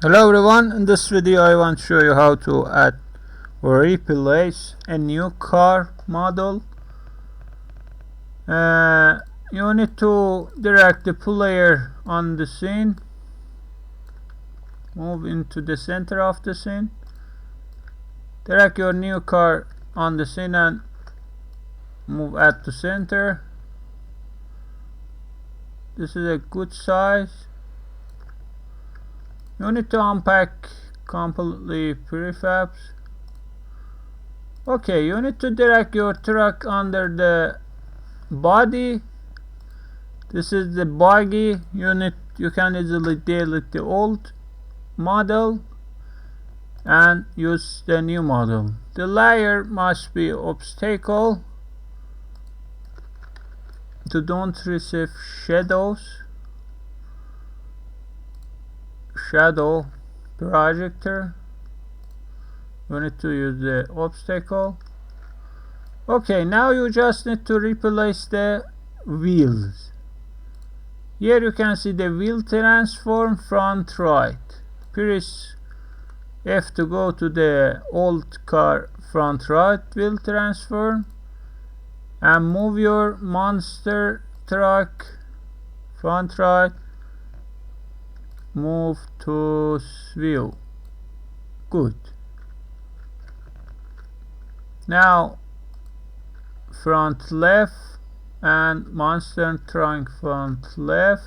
Hello everyone, in this video I want to show you how to add or replace a new car model. You need to direct the player on the scene, move into the center of the scene, direct your new car on the scene and move at the center. This is a good size. You need to unpack completely prefabs. Okay, you need to direct your truck under the body. This is the buggy unit. You can easily delete the old model and use the new model. The layer must be obstacle to don't receive shadow projector. You need to use the obstacle. Okay, now you just need to replace the wheels. Here you can see the wheel transform front right. Press F to go to the old car front right wheel transform and move your monster truck front right, move to view. Good. Now front left and monster truck front left,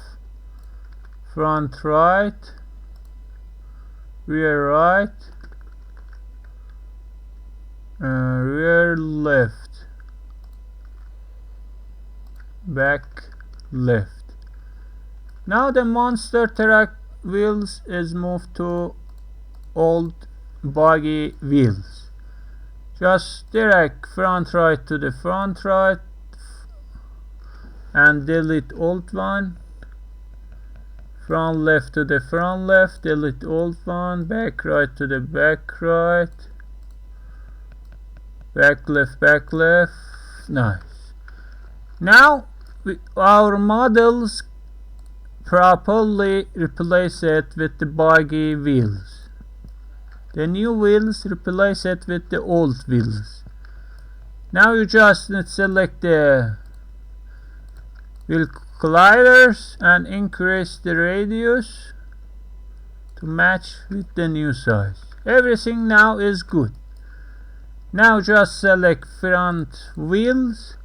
front right, rear right, rear left, back left. Now the monster truck wheels is moved to old buggy wheels. Just direct front right to the front right and delete old one. Front left to the front left, delete old one. Back right to the back right. Back left. Nice. Now our models properly replace it with the buggy wheels. The new wheels replace it with the old wheels. Now you just need to select the wheel colliders and increase the radius to match with the new size. Everything now is good. Now just select front wheels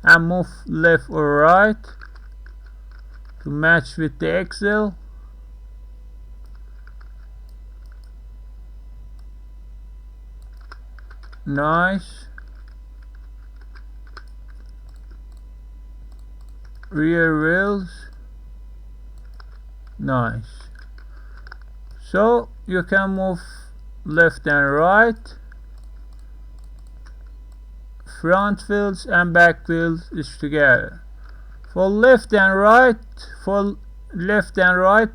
and move left or right to match with the axle. Nice. Rear wheels. Nice. So you can move left and right. Front wheels and back wheels is together. For left and right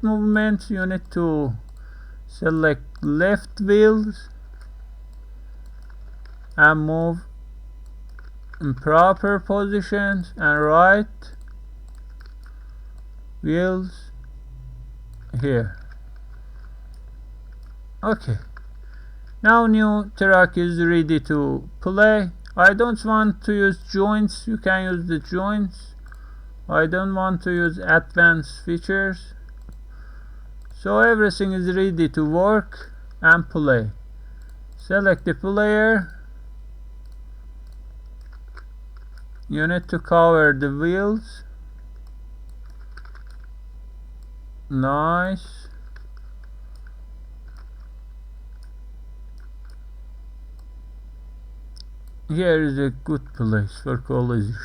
movement, you need to select left wheels and move in proper positions, and right wheels here. Okay, now new truck is ready to play. I don't want to use joints. You can use the joints. I don't want to use advanced features. So everything is ready to work and play. Select the player. You need to cover the wheels. Nice. Here is a good place for collision.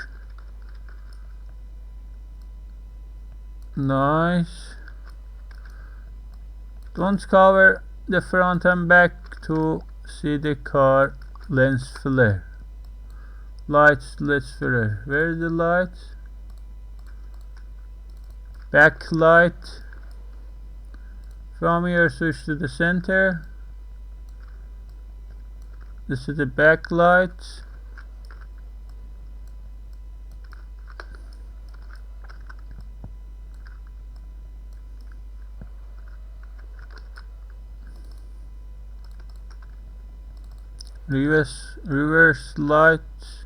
Nice. Don't cover the front and back to see the car lens flare. Lights, let's flare. Where is the lights? Backlight. From here switch to the center. This is the backlight. reverse lights.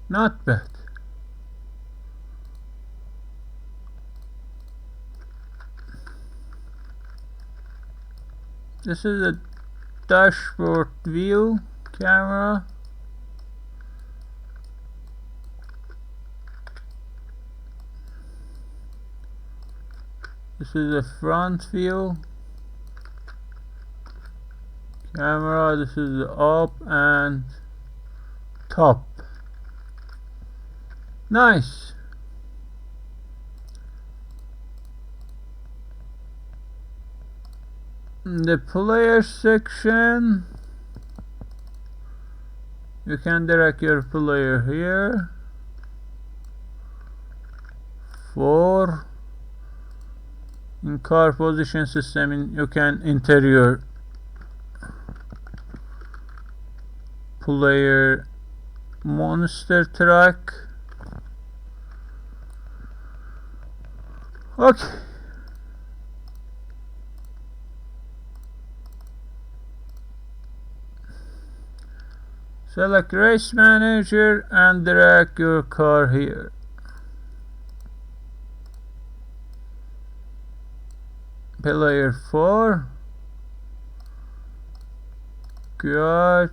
Not bad. This is a dashboard view camera. This is a front view camera. This is the up and top. Nice. The player section, you can drag your player here. 4 in car position system, you can enter your player monster truck. Okay. Select race manager and drag your car here. Player 4, garage.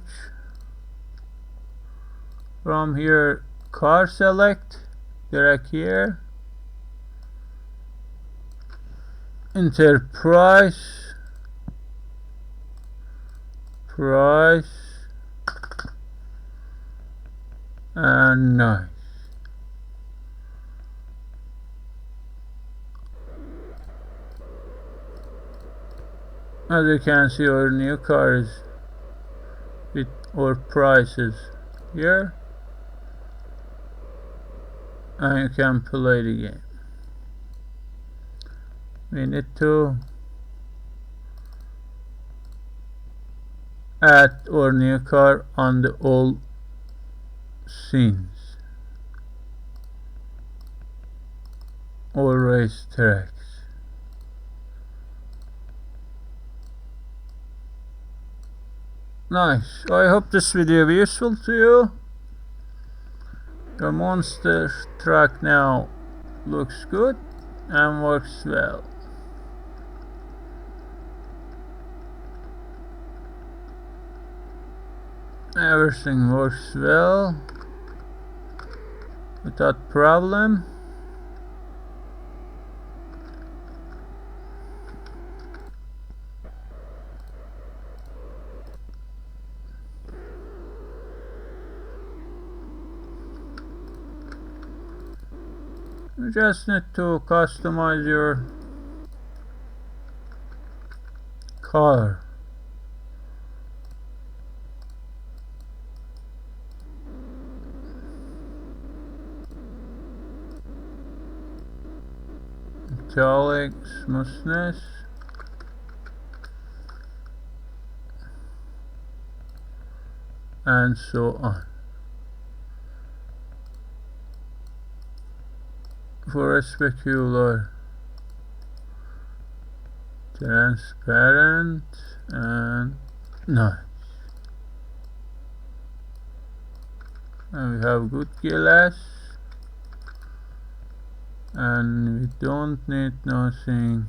From here, car select, drag here. Enter price, and nice. As you can see, our new car is with our prices here, and you can play the game. We need to add our new car on the old scenes or race tracks. Nice. I hope this video be useful to you. The monster truck now looks good and works well. Everything works well without problem. You just need to customize your car. Metallic smoothness, and so on. For a specular, transparent, and nice. And we have good glass, and we don't need nothing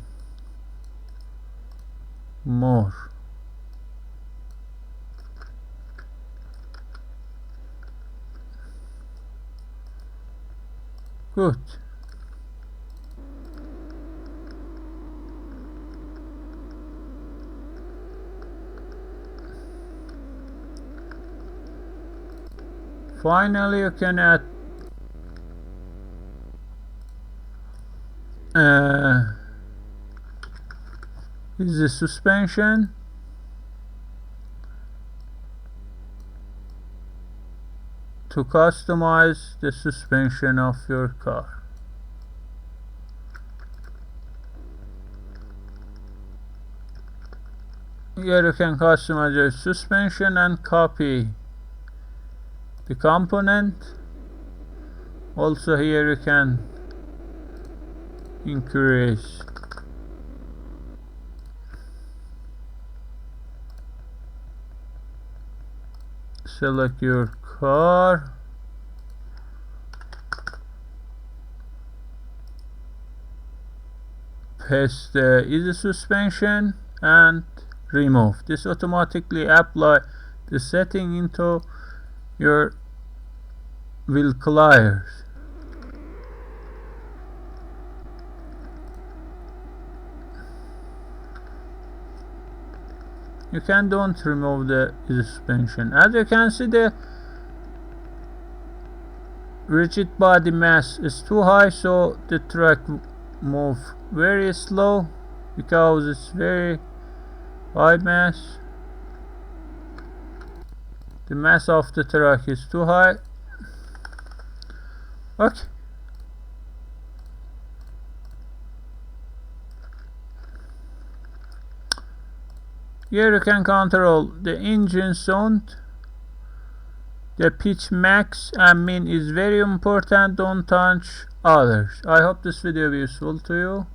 more. Good. Finally, you can add is the suspension. To customize the suspension of your car. Here you can customize your suspension and copy the component. Also here you can increase select your car, paste the easy suspension and remove. This automatically apply the setting into your wheel pliers. You don't remove the suspension. As you can see, the rigid body mass is too high, so the truck move very slow because it's very high mass. The mass of the truck is too high. Okay. Here you can control the engine sound. The pitch max and min is very important. Don't touch others. I hope this video is useful to you.